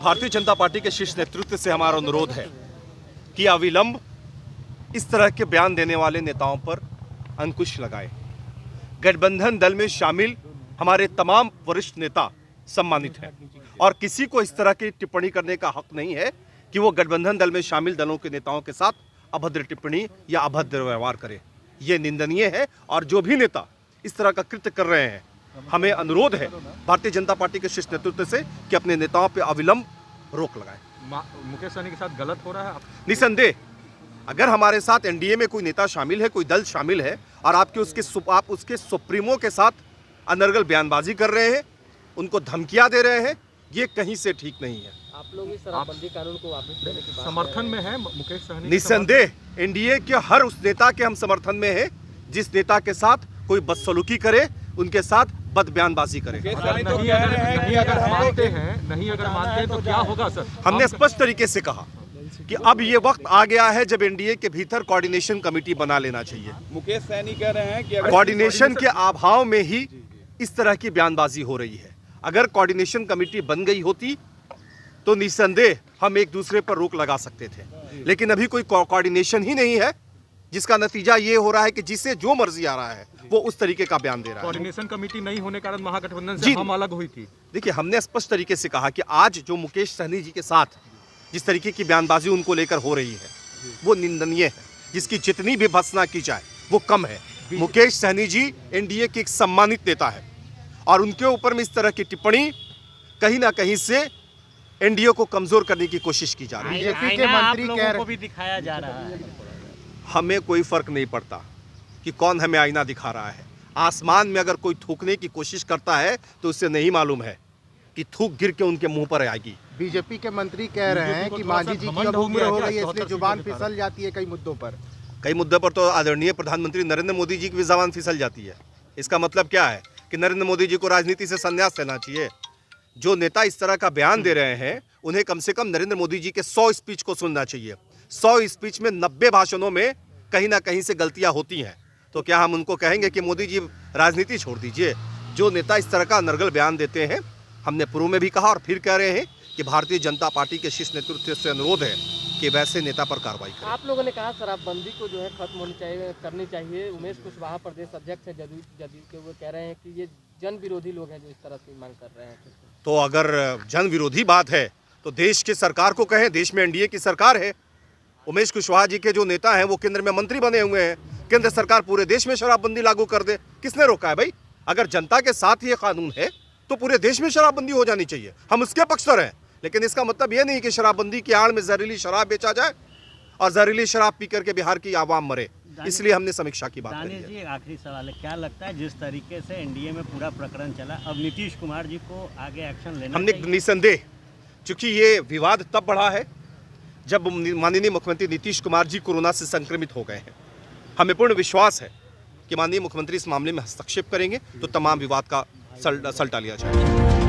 Bharatiya Janata party के शीर्ष नेतृत्व से हमारा अनुरोध है कि अविलंब इस तरह के बयान देने वाले नेताओं पर अंकुश लगाए। गठबंधन दल में शामिल हमारे तमाम वरिष्ठ नेता सम्मानित हैं और किसी को इस तरह की टिप्पणी करने का हक नहीं है कि वो गठबंधन दल में शामिल दलों के नेताओं के साथ अभद्र टिप्पणी या अभद्र व्यवहार करे। ये निंदनीय है और जो भी नेता इस तरह का कृत्य कर रहे हैं, हमें अनुरोध है भारतीय जनता पार्टी के शीर्ष नेतृत्व से कि अपने नेताओं पर अविलंब रोक लगाए। मुकेश सहनी के साथ गलत हो रहा है? निसंदेह, अगर हमारे साथ एनडीए में कोई नेता शामिल है, कोई दल शामिल है और आप उसके सुप्रीमो के साथ अनर्गल बयानबाजी कर रहे हैं, उनको धमकियां दे रहे हैं, ये कहीं से ठीक नहीं है। आप लोग इस शराबबंदी कानून को वापस लेने की बात समर्थन में है मुकेश सहनी? निसंदेह एनडीए के हर उस नेता के हम समर्थन में है जिस नेता के साथ कोई बदसलूकी करे, उनके साथ बद बयानबाजी करे। नहीं अगर मानते हैं तो क्या होगा सर? हमने स्पष्ट तरीके से कहा कि अब ये वक्त आ गया है जब एनडीए के भीतर कोऑर्डिनेशन कमेटी बना लेना चाहिए। मुकेश सहनी कह रहे हैं कि कोऑर्डिनेशन के अभाव में ही इस तरह की बयानबाजी हो रही है। अगर कोऑर्डिनेशन कमेटी बन गई होती तो निसंदेह हम एक दूसरे पर रोक लगा सकते थे, लेकिन अभी कोई कोऑर्डिनेशन ही नहीं है, जिसका नतीजा ये हो रहा है कि जिसे जो मर्जी आ रहा है वो उस तरीके का बयान दे रहा है। कोऑर्डिनेशन कमेटी नहीं होने के कारण महागठबंधन से हम अलग हुई थी। देखिए, हमने स्पष्ट तरीके से कहा कि आज जो मुकेश सहनी जी के साथ जिस तरीके की बयानबाजी उनको लेकर हो रही है वो निंदनीय है, जिसकी जितनी भी भर्त्सना की जाए वो कम है। मुकेश सहनी जी एनडीए के एक सम्मानित नेता है और उनके ऊपर में इस तरह की टिप्पणी कहीं ना कहीं से एनडीए को कमजोर करने की कोशिश की जा रही है। बीजेपी के मंत्री कह रहे हैं भी दिखाया जा रहा है। हमें कोई फर्क नहीं पड़ता कि कौन हमें आईना दिखा रहा है। आसमान में अगर कोई थूकने की कोशिश करता है तो उससे नहीं मालूम है कि थूक गिर के उनके मुंह पर आएगी। बीजेपी के मंत्री कह रहे हैं कि मांझी जी की अब उम्र हो गई है, इसलिए जुबान फिसल जाती है कई मुद्दों पर। कई मुद्दों पर तो आदरणीय प्रधानमंत्री नरेंद्र मोदी जी की भी जबान फिसल जाती है। इसका मतलब क्या है कि नरेंद्र मोदी जी को राजनीति से संन्यास लेना चाहिए। जो नेता इस तरह का बयान दे रहे हैं उन्हें कम से कम नरेंद्र मोदी जी के 100 स्पीच को सुनना चाहिए। 100 स्पीच में 90 भाषणों में कहीं ना कहीं से गलतियां होती हैं। तो क्या हम उनको कहेंगे कि मोदी जी राजनीति छोड़ दीजिए? जो नेता इस तरह का नर्गल बयान देते हैं, हमने पूर्व में भी कहा और फिर कह रहे हैं कि भारतीय जनता पार्टी के शीर्ष नेतृत्व से अनुरोध है कि वैसे नेता पर कार्रवाई करें। आप लोगों ने कहा शराबबंदी को जो है खत्म करनी चाहिए। उमेश कुशवाहा प्रदेश अध्यक्ष है जदयू के, वो कह रहे हैं कि ये जन विरोधी लोग हैं जो इस तरह की मांग कर रहे हैं। तो अगर जन विरोधी बात है तो देश की सरकार को कहें, देश में एनडीए की सरकार है। उमेश कुशवाहा जी के जो नेता हैं वो केंद्र में मंत्री बने हुए हैं। केंद्र सरकार पूरे देश में शराबबंदी लागू कर दे, किसने रोका है भाई? अगर जनता के साथ ये कानून है तो पूरे देश में शराबबंदी हो जानी चाहिए, हम उसके पक्षधर हैं। लेकिन इसका मतलब ये नहीं कि शराबबंदी की आड़ में जहरीली शराब बेचा जाए और जहरीली शराब पी करके बिहार की आवाम मरे। इसलिए हमने समीक्षा की बात करी है। जी, आखिरी सवाल है, क्या लगता है जिस तरीके से एनडीए में पूरा प्रकरण चला, अब नीतीश कुमार जी को आगे एक्शन लेना हमने चाहिए? निसंदेह, चूंकि ये विवाद तब बढ़ा है जब माननीय मुख्यमंत्री नीतीश कुमार जी कोरोना से संक्रमित हो गए हैं। हमें पूर्ण विश्वास है कि माननीय मुख्यमंत्री इस मामले में हस्तक्षेप करेंगे तो तमाम विवाद का सलटा लिया जाएगा।